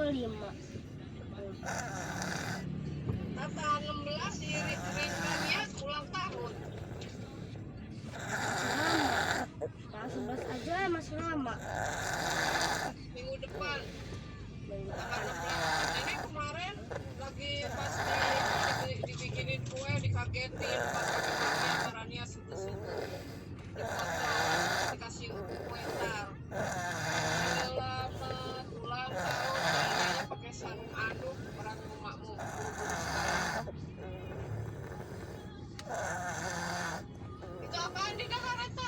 25. Tanggal 16 si Ringkania ulang tahun. Tanggal 11 aja masih lama. Minggu depan. Minggu Tanggal depan. 16. Ini kemarin lagi pas dibikinin kue, dikagetin pas pagi-pagi acaranya situ-situ. Dipotong, dikasih komentar. Selamat ulang tahun, kayaknya pakai sarung anduk orang rumahmu. Itu apaan di Jakarta?